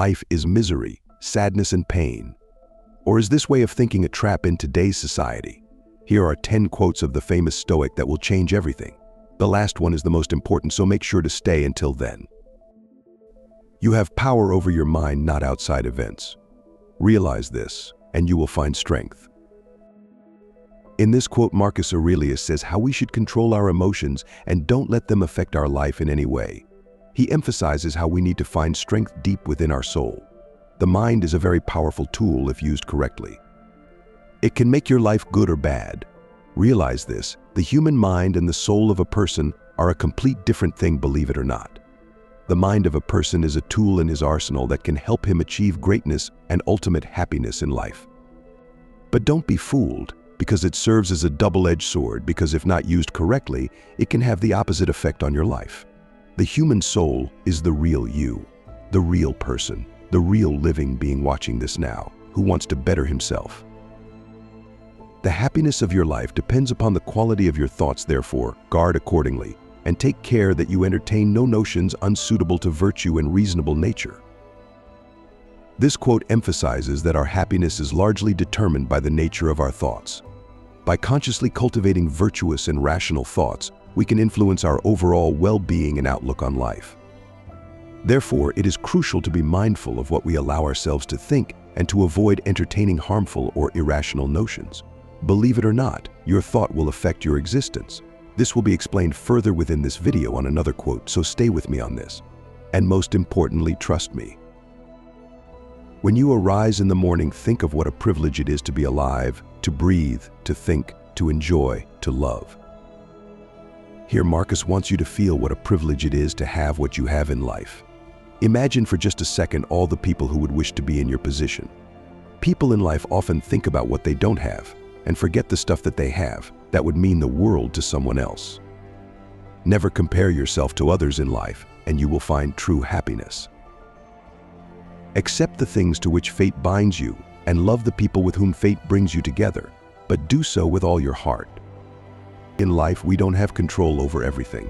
life is misery, sadness, and pain? Or is this way of thinking a trap in today's society? Here are 10 quotes of the famous Stoic that will change everything. The last one is the most important, so make sure to stay until then. You have power over your mind, not outside events. Realize this, and you will find strength. In this quote, Marcus Aurelius says how we should control our emotions and don't let them affect our life in any way. He emphasizes how we need to find strength deep within our soul. The mind is a very powerful tool if used correctly. It can make your life good or bad. Realize this, the human mind and the soul of a person are a complete different thing, believe it or not. The mind of a person is a tool in his arsenal that can help him achieve greatness and ultimate happiness in life. But don't be fooled, because it serves as a double-edged sword, because if not used correctly, it can have the opposite effect on your life. The human soul is the real you, the real person, the real living being watching this now, who wants to better himself. The happiness of your life depends upon the quality of your thoughts, therefore, guard accordingly, and take care that you entertain no notions unsuitable to virtue and reasonable nature. This quote emphasizes that our happiness is largely determined by the nature of our thoughts. By consciously cultivating virtuous and rational thoughts, we can influence our overall well-being and outlook on life. Therefore, it is crucial to be mindful of what we allow ourselves to think and to avoid entertaining harmful or irrational notions. Believe it or not, your thought will affect your existence. This will be explained further within this video on another quote, so stay with me on this. And most importantly, trust me. When you arise in the morning, think of what a privilege it is to be alive, to breathe, to think, to enjoy, to love. Here, Marcus wants you to feel what a privilege it is to have what you have in life. Imagine for just a second all the people who would wish to be in your position. People in life often think about what they don't have and forget the stuff that they have that would mean the world to someone else. Never compare yourself to others in life, and you will find true happiness. Accept the things to which fate binds you and love the people with whom fate brings you together, but do so with all your heart. In life, we don't have control over everything.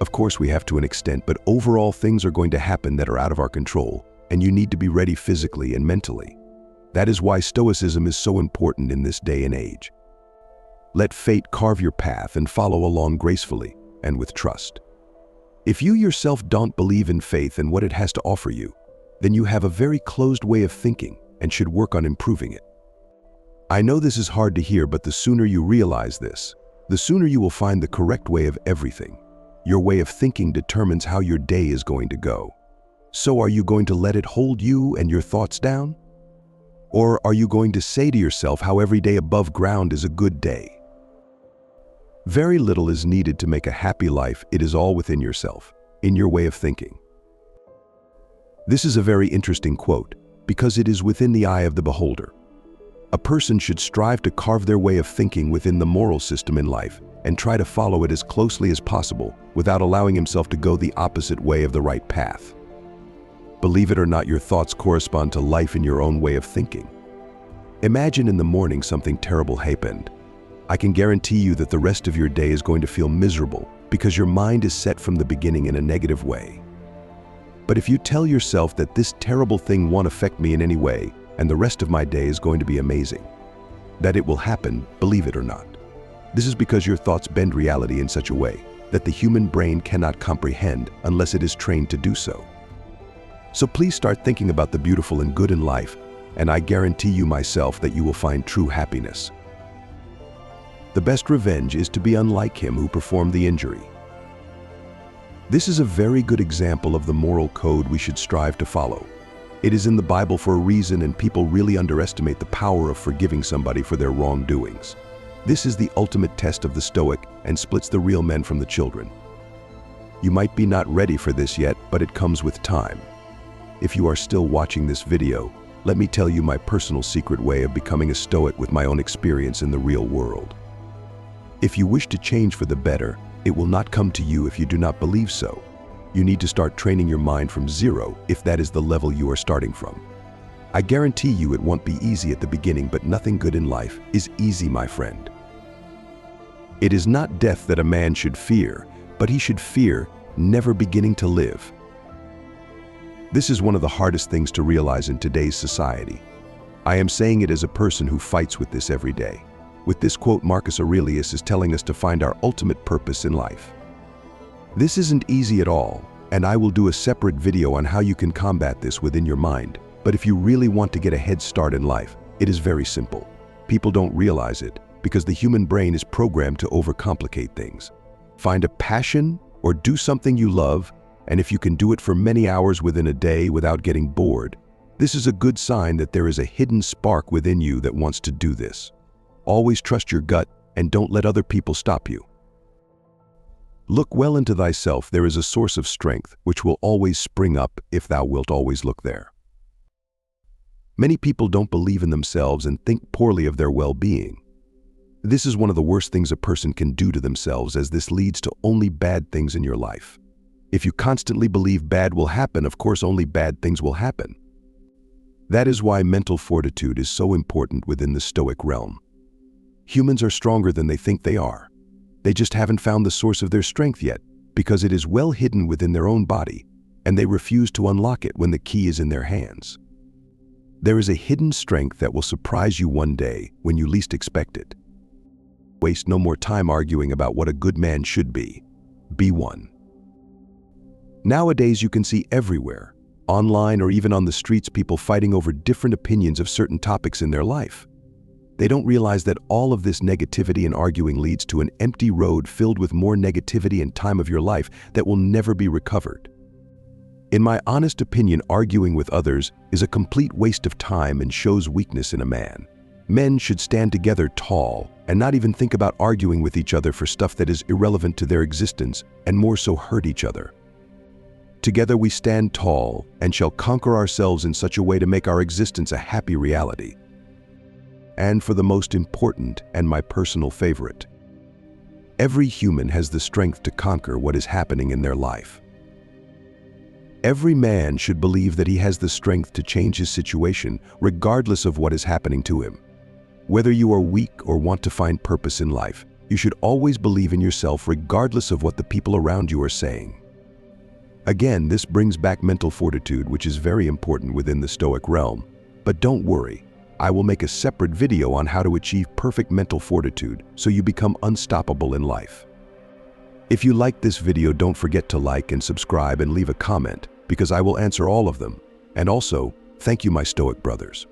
Of course, we have to an extent, but overall things are going to happen that are out of our control, and you need to be ready physically and mentally. That is why Stoicism is so important in this day and age. Let fate carve your path and follow along gracefully and with trust. If you yourself don't believe in faith and what it has to offer you, then you have a very closed way of thinking and should work on improving it. I know this is hard to hear, but the sooner you realize this, the sooner you will find the correct way of everything. Your way of thinking determines how your day is going to go. So are you going to let it hold you and your thoughts down? Or are you going to say to yourself how every day above ground is a good day? Very little is needed to make a happy life. It is all within yourself, in your way of thinking. This is a very interesting quote because it is within the eye of the beholder. A person should strive to carve their way of thinking within the moral system in life and try to follow it as closely as possible without allowing himself to go the opposite way of the right path. Believe it or not, your thoughts correspond to life in your own way of thinking. Imagine in the morning something terrible happened. I can guarantee you that the rest of your day is going to feel miserable because your mind is set from the beginning in a negative way. But if you tell yourself that this terrible thing won't affect me in any way and the rest of my day is going to be amazing, that it will happen, believe it or not. This is because your thoughts bend reality in such a way that the human brain cannot comprehend unless it is trained to do so. So please start thinking about the beautiful and good in life, and I guarantee you myself that you will find true happiness. The best revenge is to be unlike him who performed the injury. This is a very good example of the moral code we should strive to follow. It is in the Bible for a reason, and people really underestimate the power of forgiving somebody for their wrongdoings. This is the ultimate test of the Stoic and splits the real men from the children. You might be not ready for this yet, but it comes with time. If you are still watching this video, let me tell you my personal secret way of becoming a Stoic with my own experience in the real world. If you wish to change for the better, it will not come to you if you do not believe so. You need to start training your mind from zero if that is the level you are starting from. I guarantee you it won't be easy at the beginning, but nothing good in life is easy, my friend. It is not death that a man should fear, but he should fear never beginning to live. This is one of the hardest things to realize in today's society. I am saying it as a person who fights with this every day. With this quote, Marcus Aurelius is telling us to find our ultimate purpose in life. This isn't easy at all, and I will do a separate video on how you can combat this within your mind. But if you really want to get a head start in life, it is very simple. People don't realize it because the human brain is programmed to overcomplicate things. Find a passion or do something you love, and if you can do it for many hours within a day without getting bored, this is a good sign that there is a hidden spark within you that wants to do this. Always trust your gut and don't let other people stop you. Look well into thyself, there is a source of strength which will always spring up if thou wilt always look there. Many people don't believe in themselves and think poorly of their well-being. This is one of the worst things a person can do to themselves, as this leads to only bad things in your life. If you constantly believe bad will happen, of course only bad things will happen. That is why mental fortitude is so important within the Stoic realm. Humans are stronger than they think they are. They just haven't found the source of their strength yet, because it is well hidden within their own body, and they refuse to unlock it when the key is in their hands. There is a hidden strength that will surprise you one day when you least expect it. Waste no more time arguing about what a good man should be. Be one. Nowadays you can see everywhere, online or even on the streets, people fighting over different opinions of certain topics in their life. They don't realize that all of this negativity and arguing leads to an empty road filled with more negativity and time of your life that will never be recovered. In my honest opinion, arguing with others is a complete waste of time and shows weakness in a man. Men should stand together tall and not even think about arguing with each other for stuff that is irrelevant to their existence and more so hurt each other. Together we stand tall and shall conquer ourselves in such a way to make our existence a happy reality. And for the most important and my personal favorite, every human has the strength to conquer what is happening in their life. Every man should believe that he has the strength to change his situation regardless of what is happening to him. Whether you are weak or want to find purpose in life, you should always believe in yourself regardless of what the people around you are saying. Again, this brings back mental fortitude, which is very important within the Stoic realm. But don't worry, I will make a separate video on how to achieve perfect mental fortitude so you become unstoppable in life. If you liked this video, don't forget to like and subscribe and leave a comment, because I will answer all of them. And also, thank you, my Stoic brothers.